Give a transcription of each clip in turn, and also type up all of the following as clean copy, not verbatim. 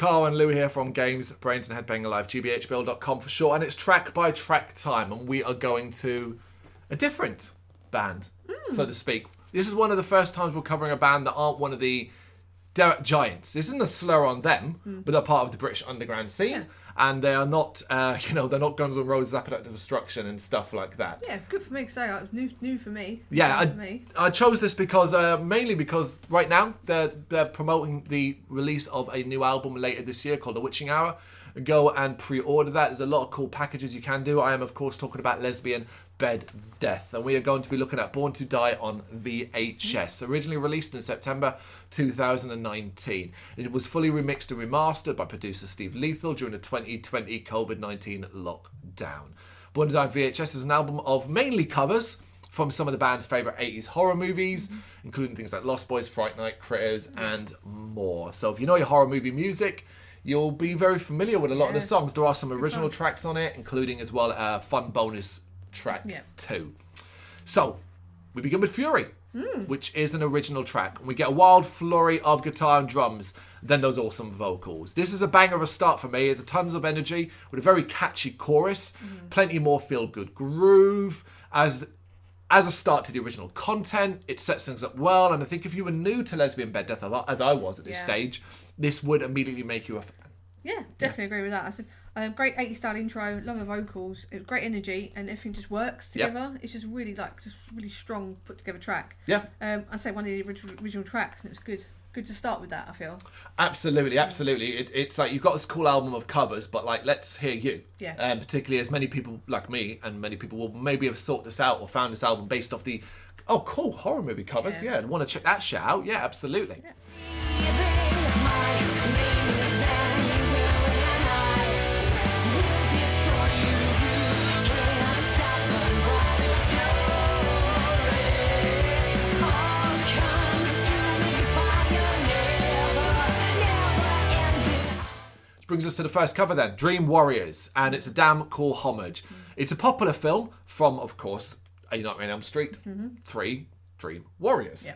Carl and Lou here from Games, Brrraains A Head-Banging Life, gbhblofficial.com for short, and it's track by track time, and we are going to a different band, so to speak. This is one of the first times we're covering a band that aren't one of the giants. This isn't a slur on them, but they're part of the British underground scene, and they are not, they're not Guns N' Roses, Appetite for Destruction and stuff like that. Yeah, good for me, because it was new for me. Yeah, I chose this because mainly because right now they're promoting the release of a new album later this year called The Witching Hour. Go and pre-order that. There's a lot of cool packages you can do. I am, of course, talking about Lesbian Bed Death, and we are going to be looking at Born to Die on VHS, originally released in September 2019. It was fully remixed and remastered by producer Steve Lethal during the 2020 COVID-19 lockdown. Born to Die on VHS is an album of mainly covers from some of the band's favourite 80s horror movies, including things like Lost Boys, Fright Night, Critters, and more. So if you know your horror movie music, you'll be very familiar with a lot of the songs. There are some original tracks on it, including as well a fun bonus track too. So we begin with Fury, which is an original track. We get a wild flurry of guitar and drums, then those awesome vocals. This is a banger of a start for me. It's tons of energy with a very catchy chorus, plenty more feel-good groove. As a start to the original content, it sets things up well, and I think if you were new to Lesbian Bed Death, as I was at this stage, this would immediately make you a fan. Yeah, definitely agree with that. I said, great 80s style intro, love the vocals, it was great energy, and everything just works together. It's just really really strong, put together track. Yeah. I say one of the original tracks, and it was good. Good to start with that, I feel. Absolutely. It's like you've got this cool album of covers, but like, let's hear you. Yeah. Particularly as many people like me and many people will maybe have sought this out or found this album based off the cool horror movie covers. Yeah, want to check that shit out. Yeah, absolutely. Yeah. Brings us to the first cover then, Dream Warriors, and it's a damn cool homage. It's a popular film from, of course, A Nightmare on Elm Street 3, Dream Warriors. Yeah.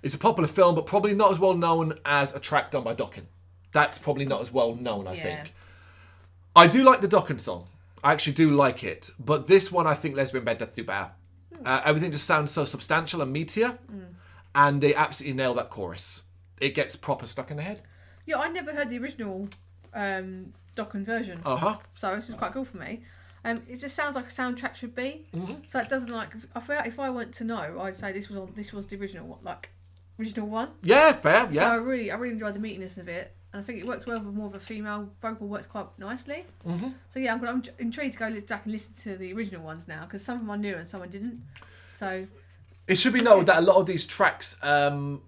It's a popular film, but probably not as well known as a track done by Dokken. That's probably not as well known, I think. I do like the Dokken song. I actually do like it, but this one I think Lesbian Bed Death do better. Everything just sounds so substantial and meatier, and they absolutely nail that chorus. It gets proper stuck in the head. Yeah, I never heard the original Dokken version. So this is quite cool for me. It just sounds like a soundtrack should be. So it doesn't like. I feel like if I went to know, I'd say this was the original one. Yeah, fair. Yeah. So I really enjoyed the meatiness of it, and I think it works well with more of a female vocal. Works quite nicely. So yeah, I'm intrigued to go back and listen to the original ones now, because some of them I knew and some I didn't. So. It should be noted that a lot of these tracks,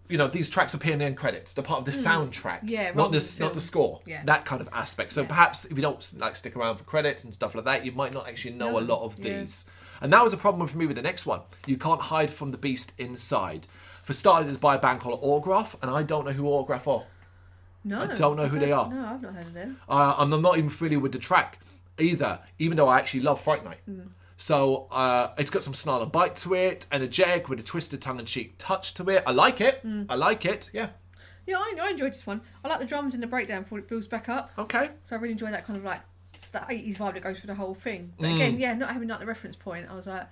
these tracks appear in the end credits. They're part of the soundtrack, not the score. Yeah. That kind of aspect. So perhaps if you don't stick around for credits and stuff like that, you might not actually know a lot of these. And that was a problem for me with the next one. You can't hide from the beast inside. For starters, it's by a band called Autograph, and I don't know who Autograph are. No, I don't know who they are. No, I've not heard of them. I'm not even familiar with the track either, even though I actually love Fright Night. So it's got some snarl and bite to it, energetic with a twisted tongue-in-cheek touch to it. I like it. I like it. Yeah. Yeah, I enjoyed this one. I like the drums in the breakdown before it builds back up. Okay. So I really enjoy that kind of like that 80s vibe that goes through the whole thing. But again, not having like the reference point, I was like,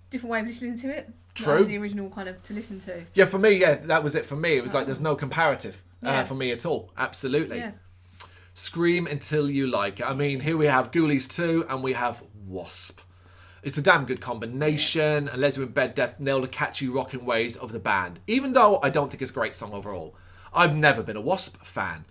different way of listening to it. True. Not the original kind of to listen to. Yeah, for me, that was it for me. It was like there's no comparative for me at all. Absolutely. Yeah. Scream Until You Like It. I mean, here we have Ghoulies 2 and we have Wasp. It's a damn good combination, and Lesbian Bed Death nailed the catchy rocking ways of the band, even though I don't think it's a great song overall. I've never been a Wasp fan,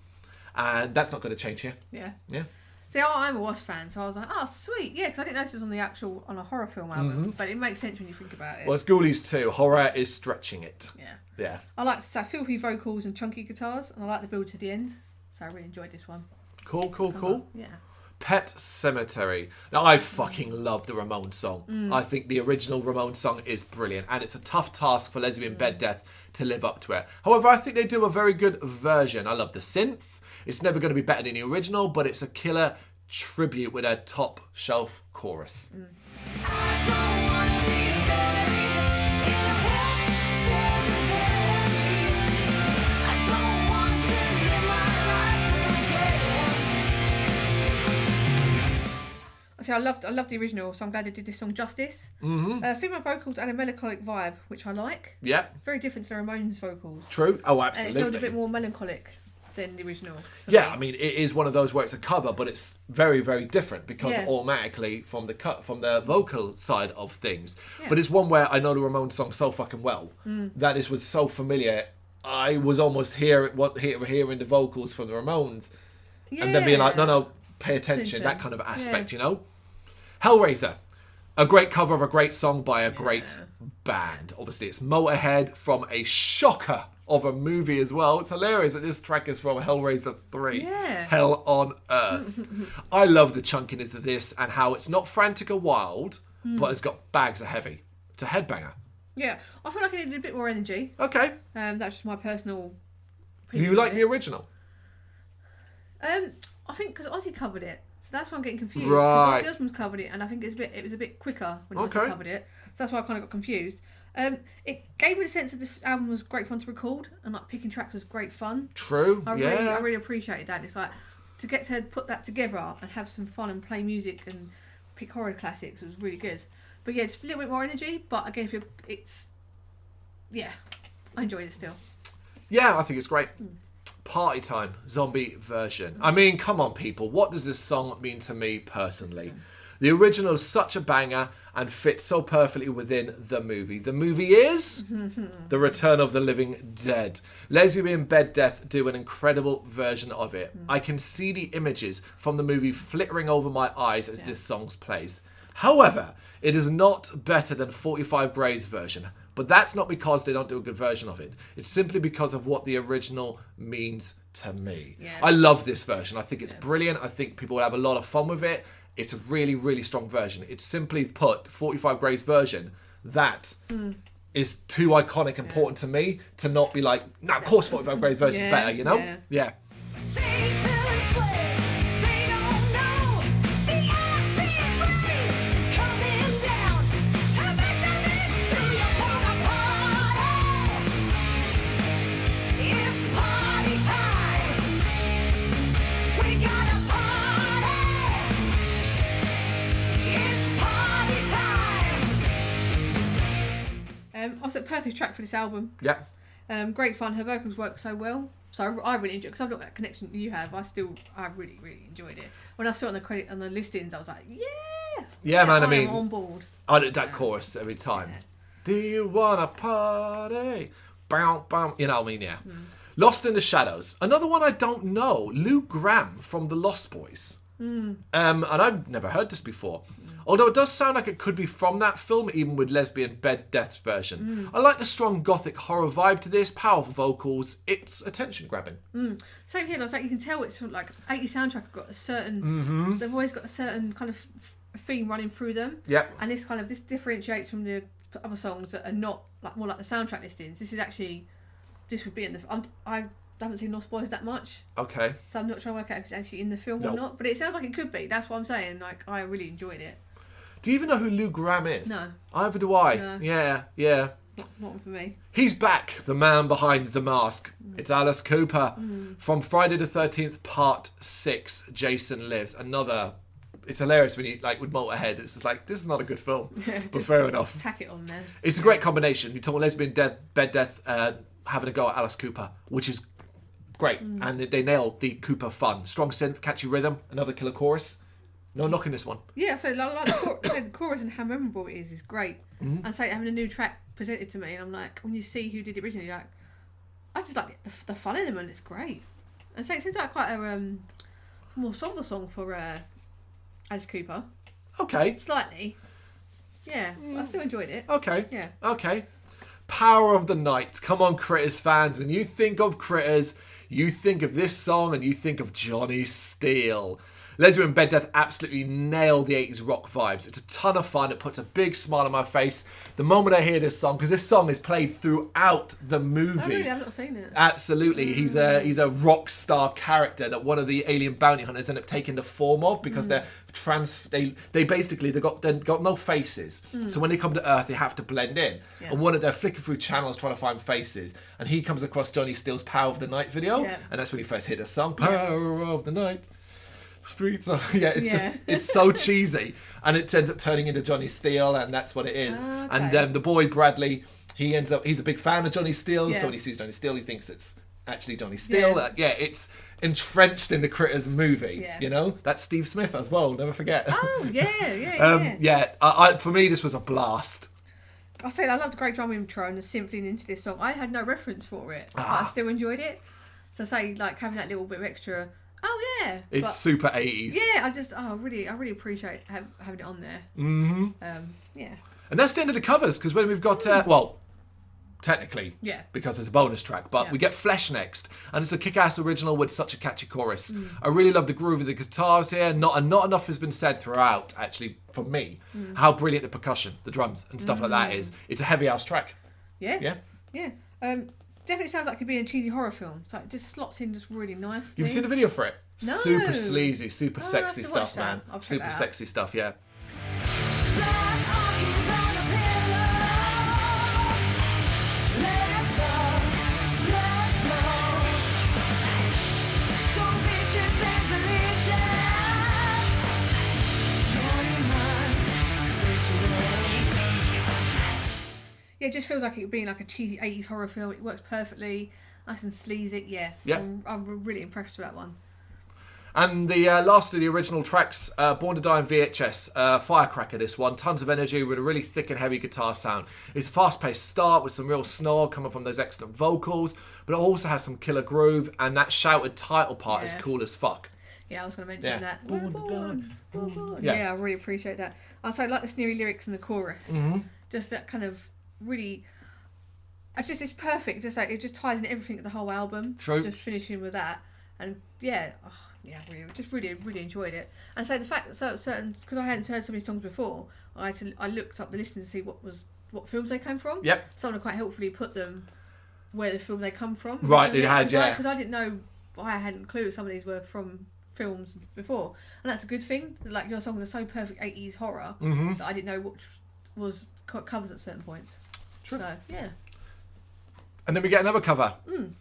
and that's not going to change here. Yeah. Yeah. See, I'm a Wasp fan, so I was like, oh, sweet. Yeah, because I didn't know this was on a horror film album, but it makes sense when you think about it. Well, it's Ghoulies 2. Horror is stretching it. Yeah. Yeah. I like filthy vocals and chunky guitars, and I like the build to the end, so I really enjoyed this one. Cool. Yeah. Pet Cemetery. Now, I fucking love the Ramones song. I think the original Ramones song is brilliant, and it's a tough task for Lesbian Bed Death to live up to it. However, I think they do a very good version. I love the synth. It's never going to be better than the original, but it's a killer tribute with a top shelf chorus. see, I loved the original, so I'm glad they did this song justice. Female vocals and a melancholic vibe, which I like. Yeah. Very different to the Ramones vocals. True. Oh, absolutely. It felt a bit more melancholic than the original. Yeah, I mean, it is one of those where it's a cover, but it's very, very different because automatically from the vocal side of things. Yeah. But it's one where I know the Ramones song so fucking well that this was so familiar. I was almost hearing the vocals from the Ramones, and then being like, no, pay attention, that kind of aspect, you know. Hellraiser, a great cover of a great song by a great band. Obviously, it's Motorhead from a shocker of a movie as well. It's hilarious that this track is from Hellraiser 3. Yeah. Hell on Earth. I love the chunkiness of this and how it's not frantic or wild, but it's got bags of heavy. It's a headbanger. Yeah, I feel like it needed a bit more energy. Okay. That's just my personal opinion. Do you like the original? I think because Ozzy covered it. So that's why I'm getting confused. Right. Because Ozzy Osbourne's covered it, and I think it was a bit quicker when Ozzy covered it. So that's why I kind of got confused. It gave me the sense that the album was great fun to record, and like picking tracks was great fun. True. I really appreciated that. It's like to get to put that together and have some fun and play music and pick horror classics was really good. But yeah, it's a little bit more energy. But again, I enjoyed it still. Yeah, I think it's great. Party Time, zombie version. I mean, come on, people. What does this song mean to me personally? The original is such a banger and fits so perfectly within the movie. The movie is The Return of the Living Dead. Lesbian Bed Death do an incredible version of it. I can see the images from the movie flittering over my eyes as this song plays. However, it is not better than 45 Gray's version. But that's not because they don't do a good version of it. It's simply because of what the original means to me. Yeah. I love this version. I think it's brilliant. I think people will have a lot of fun with it. It's a really, really strong version. It's simply put, 45 Gray's version, that is too iconic and important to me to not be like, of course 45 Gray's version is better, you know? Yeah. Also, perfect track for this album. Yeah. Great fun. Her vocals work so well. So I really enjoyed it because I've got that connection that you have. I really, really enjoyed it. When I saw it on the listings, I was like, yeah, man. I mean, I'm on board. I did that chorus every time. Yeah. Do you wanna party? Bow, bow. You know what I mean? Yeah. Lost in the Shadows. Another one I don't know. Lou Gramm from the Lost Boys. And I've never heard this before. Although it does sound like it could be from that film, even with Lesbian Bed Death's version. I like the strong gothic horror vibe to this, powerful vocals. It's attention grabbing. Same here. Like you can tell it's from like 80 soundtrack. Have got a certain. They've always got a certain kind of theme running through them. Yeah. And this differentiates from the other songs that are not like more like the soundtrack listings. This would be in the. I haven't seen Lost Boys that much. Okay. So I'm not trying to work out if it's actually in the film or not. But it sounds like it could be. That's what I'm saying. Like I really enjoyed it. Do you even know who Lou Gramm is? No. Either do I. No. Yeah. Not for me. He's back, the man behind the mask. It's Alice Cooper from Friday the 13th, Part 6, Jason Lives. It's hilarious when you, like, with Motorhead, it's just like, this is not a good film. But fair enough. Tack it on there. It's a great combination. You talk about Lesbian Bed Death having a go at Alice Cooper, which is great. And they nailed the Cooper fun. Strong synth, catchy rhythm, another killer chorus. No knocking this one. Yeah, so like the chorus and how memorable it is great. And so having a new track presented to me, and I'm like, when you see who did it originally, like, I just like the fun element. It's great. And so it seems like quite a more somber song for Alice Cooper. Okay. Slightly. Yeah, but I still enjoyed it. Okay. Yeah. Okay. Power of the Night. Come on, Critters fans. When you think of Critters, you think of this song and you think of Johnny Steele. Lesbian Bed Death absolutely nailed the 80s rock vibes. It's a ton of fun. It puts a big smile on my face the moment I hear this song, because this song is played throughout the movie. Oh, really? I've not seen it. Absolutely. He's a rock star character that one of the alien bounty hunters end up taking the form of, because they're they've got no faces. So when they come to Earth, they have to blend in. Yeah. And they're flicking through channels trying to find faces. And he comes across Johnny Steele's Power of the Night video. Yeah. And that's when he first hit the song, Power of the Night. Streets are, just, it's so cheesy. And it ends up turning into Johnny Steele, and that's what it is. Okay. And then the boy, Bradley, he's a big fan of Johnny Steele, so when he sees Johnny Steele, he thinks it's actually Johnny Steele. It's entrenched in the Critters movie. Yeah. You know, that's Steve Smith as well. Never forget. Oh yeah. For me, this was a blast. I say I loved the great drum intro and the symphony into this song. I had no reference for it, but I still enjoyed it. So I say like having that little bit of extra. Oh yeah, it's super 80s. Yeah, I really appreciate having it on there. Mm-hmm. Yeah. And that's the end of the covers, because when we've got technically, because it's a bonus track, but we get Flesh next, and it's a kick-ass original with such a catchy chorus. I really love the groove of the guitars here. Not enough has been said throughout, actually, for me, how brilliant the percussion, the drums, and stuff like that is. It's a heavy house track. Yeah. Definitely sounds like it could be in a cheesy horror film. So it just slots in just really nicely. You've seen the video for it? No. Super sleazy, super sexy stuff, man. I'll super sexy stuff, yeah. Yeah, it just feels like it being like a cheesy 80s horror film. It works perfectly, nice and sleazy. Yeah. I'm really impressed with that one. And the last of the original tracks, Born to Die in VHS, firecracker this one. Tons of energy with a really thick and heavy guitar sound. It's a fast-paced start with some real snarl coming from those excellent vocals, but it also has some killer groove, and that shouted title part is cool as fuck. Yeah, I was going to mention that. Born. Yeah, I really appreciate that. Also, I like the sneery lyrics in the chorus. Mm-hmm. Just that kind of really... It's perfect. Just like it just ties in everything of the whole album. True. Just finishing with that. And really enjoyed it. And so the fact that certain, because I hadn't heard so many songs before, I looked up the list to see what films they came from. Yep. Someone quite helpfully put them where the film they come from. Right, they had, because I didn't know, I hadn't a clue some of these were from films before, and that's a good thing. Like your songs are so perfect 80s horror that I didn't know which was covers at certain points. True. So yeah. And then we get another cover,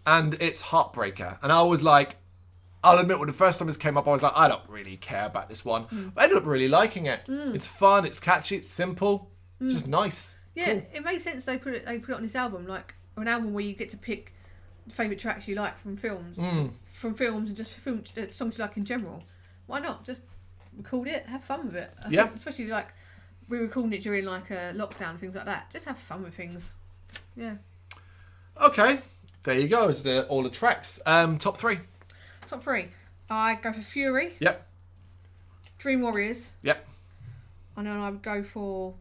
and it's Heartbreaker. And I was like, I'll admit, when the first time this came up, I was like, I don't really care about this one. But I ended up really liking it. It's fun, it's catchy, it's simple, it's just nice. Yeah, cool. It makes sense they put it on this album, like an album where you get to pick favourite tracks you like from films, and just songs you like in general. Why not? Just record it, have fun with it. I think especially like we're recording it during like a lockdown, things like that. Just have fun with things. Yeah. Okay, there you go. It's all the tracks. Top three. Top three. I go for Fury. Yep. Dream Warriors. Yep. And then I would go for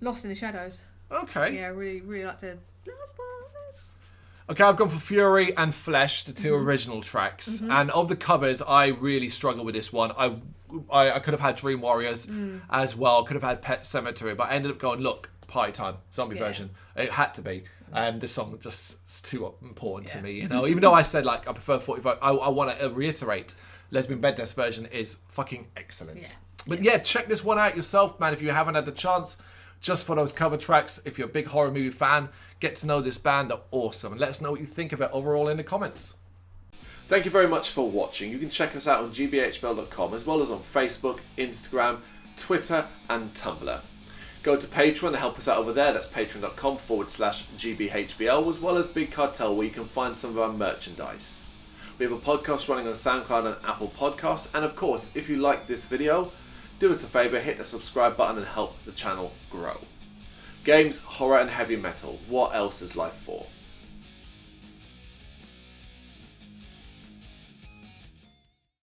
Lost in the Shadows. Okay. Yeah, really like the Lost Boys. Okay, I've gone for Fury and Flesh, the two original tracks. And of the covers, I really struggle with this one. I could have had Dream Warriors as well. Could have had Pet Sematary, but I ended up going, look, Party Time, zombie version. It had to be. This song just is too important to me, you know. Even though I said like I prefer 45, I want to reiterate, Lesbian Bed Death version is fucking excellent. Yeah. But check this one out yourself, man. If you haven't had the chance, just for those cover tracks. If you're a big horror movie fan, get to know this band. They're awesome, and let us know what you think of it overall in the comments. Thank you very much for watching. You can check us out on gbhbl.com as well as on Facebook, Instagram, Twitter, and Tumblr. Go to Patreon and help us out over there. That's patreon.com/gbhbl, as well as Big Cartel, where you can find some of our merchandise. We have a podcast running on SoundCloud and Apple Podcasts. And of course, if you like this video, do us a favour, hit the subscribe button and help the channel grow. Games, horror and heavy metal. What else is life for?